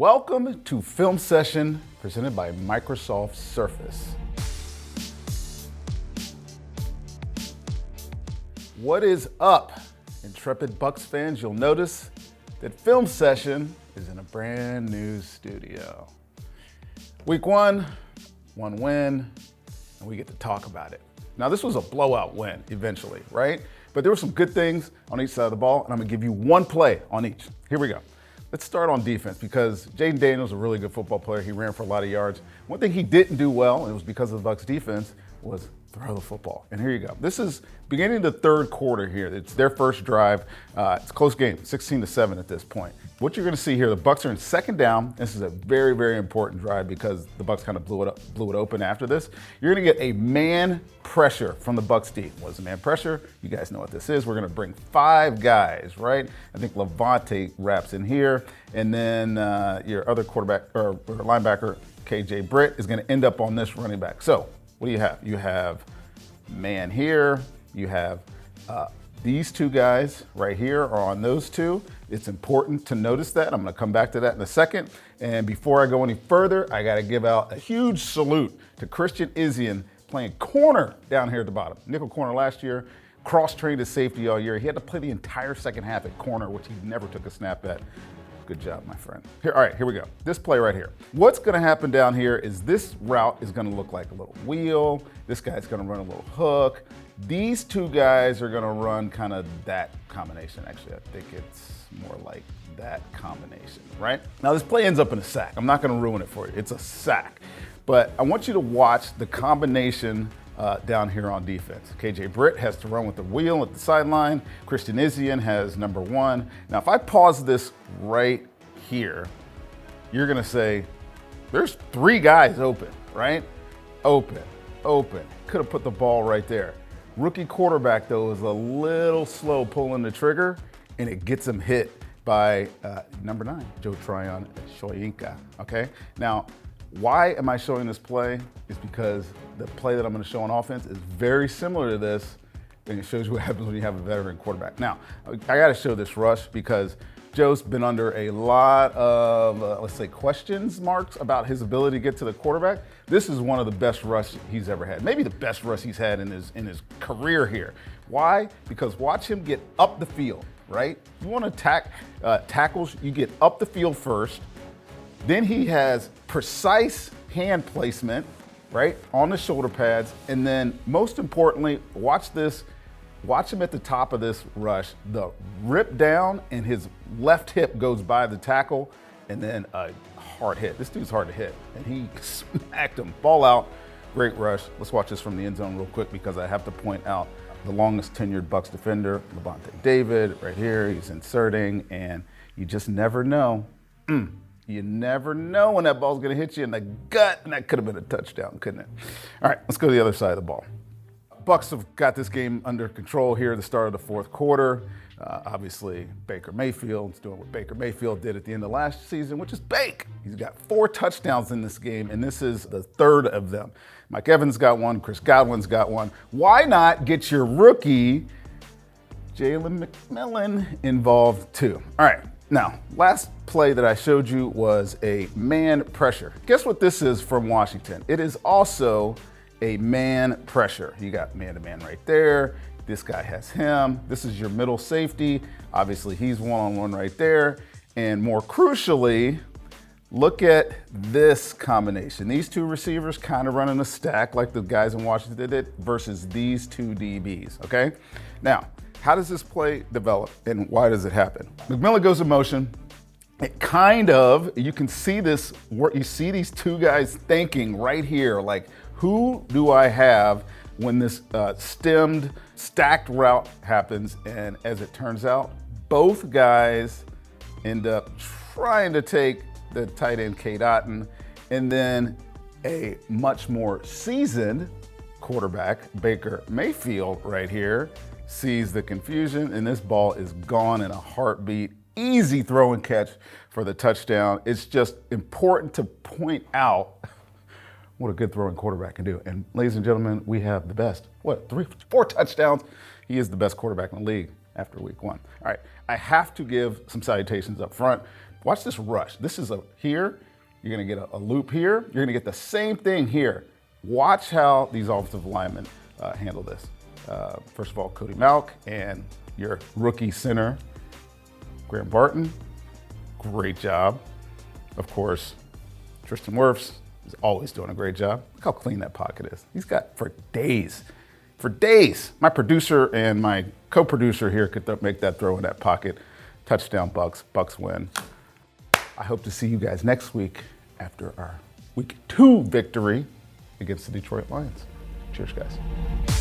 Welcome to Film Session presented by Microsoft Surface. What is up, intrepid Bucs fans? You'll notice that Film Session is in a brand new studio. Week one win, and we get to talk about it. Now, this was a blowout win eventually, right? But there were some good things on each side of the ball, and I'm gonna give you one play on each. Here we go. Let's start on defense because Jaden Daniels is a really good football player. He ran for a lot of yards. One thing he didn't do well, and it was because of the Bucs defense, was throw the football. And here you go. This is beginning the third quarter here. It's their first drive. It's a close game, 16-7 at this point. What you're gonna see here, the Bucs are in second down. This is a very, very important drive because the Bucs kind of blew it open after this. You're gonna get a man pressure from the Bucs D. What is a man pressure? You guys know what this is. We're gonna bring 5 guys, right? I think Levante wraps in here. And then your other quarterback or linebacker, KJ Britt, is gonna end up on this running back. So what do you have? You have man here. You have these two guys right here are on those two. It's important to notice that. I'm gonna come back to that in a second. And before I go any further, I gotta give out a huge salute to Christian Izzian playing corner down here at the bottom. Nickel corner last year, cross-trained as safety all year. He had to play the entire second half at corner, which he never took a snap at. Good job, my friend. Here, all right, here we go. This play right here. What's gonna happen down here is this route is gonna look like a little wheel. This guy's gonna run a little hook. These two guys are gonna run kind of that combination. Actually, I think it's more like that combination, right? Now this play ends up in a sack. I'm not gonna ruin it for you. It's a sack. But I want you to watch the combination down here on defense. KJ Britt has to run with the wheel at the sideline. Christian Izzian has number 1. Now, if I pause this right here, you're gonna say, there's 3 guys open, right? Open. Could have put the ball right there. Rookie quarterback, though, is a little slow pulling the trigger, and it gets him hit by number 9, Joe Tryon Shoyinka, okay? Now, why am I showing this play? Is because the play that I'm gonna show on offense is very similar to this, and it shows you what happens when you have a veteran quarterback. Now, I gotta show this rush because Joe's been under a lot of, let's say, questions marks about his ability to get to the quarterback. This is one of the best rush he's ever had. Maybe the best rush he's had in his career here. Why? Because watch him get up the field, right? You want to attack tackles, you get up the field first. Then he has precise hand placement, right, on the shoulder pads. And then most importantly, watch this. Watch him at the top of this rush. The rip down and his left hip goes by the tackle and then a hard hit. This dude's hard to hit. And he smacked him. Ball out. Great rush. Let's watch this from the end zone real quick because I have to point out the longest tenured Bucs defender, Levante David, right here. He's inserting and you just never know. You never know when that ball's gonna hit you in the gut, and that could have been a touchdown, couldn't it? All right, let's go to the other side of the ball. Bucs have got this game under control here at the start of the fourth quarter. Obviously, Baker Mayfield's doing what Baker Mayfield did at the end of last season, which is bake. He's got 4 touchdowns in this game, and this is the 3rd of them. Mike Evans got 1, Chris Godwin's got 1. Why not get your rookie, Jalen McMillan, involved too? All right. Now, last play that I showed you was a man pressure. Guess what this is from Washington? It is also a man pressure. You got man-to-man right there. This guy has him. This is your middle safety. Obviously, he's one-on-one right there. And more crucially, look at this combination. These 2 receivers kind of running a stack like the guys in Washington did versus these 2 DBs, okay? Now, how does this play develop and why does it happen? McMillan goes in motion. It kind of, you can see this, you see these 2 guys thinking right here, like, who do I have when this stemmed, stacked route happens? And as it turns out, both guys end up trying to take the tight end Cade Otton, and then a much more seasoned quarterback, Baker Mayfield right here, sees the confusion, and this ball is gone in a heartbeat. Easy throw and catch for the touchdown. It's just important to point out what a good throwing quarterback can do. And ladies and gentlemen, we have the best. 4 touchdowns. He is the best quarterback in the league after week 1. All right, I have to give some salutations up front Watch this rush. This is here. You're going to get a loop here. You're going to get the same thing here. Watch how these offensive linemen handle this. First of all, Cody Malk and your rookie center, Graham Barton. Great job. Of course, Tristan Wirfs is always doing a great job. Look how clean that pocket is. He's got for days. My producer and my co-producer here could make that throw in that pocket. Touchdown Bucs. Bucs win. I hope to see you guys next week after our week 2 victory against the Detroit Lions. Cheers, guys.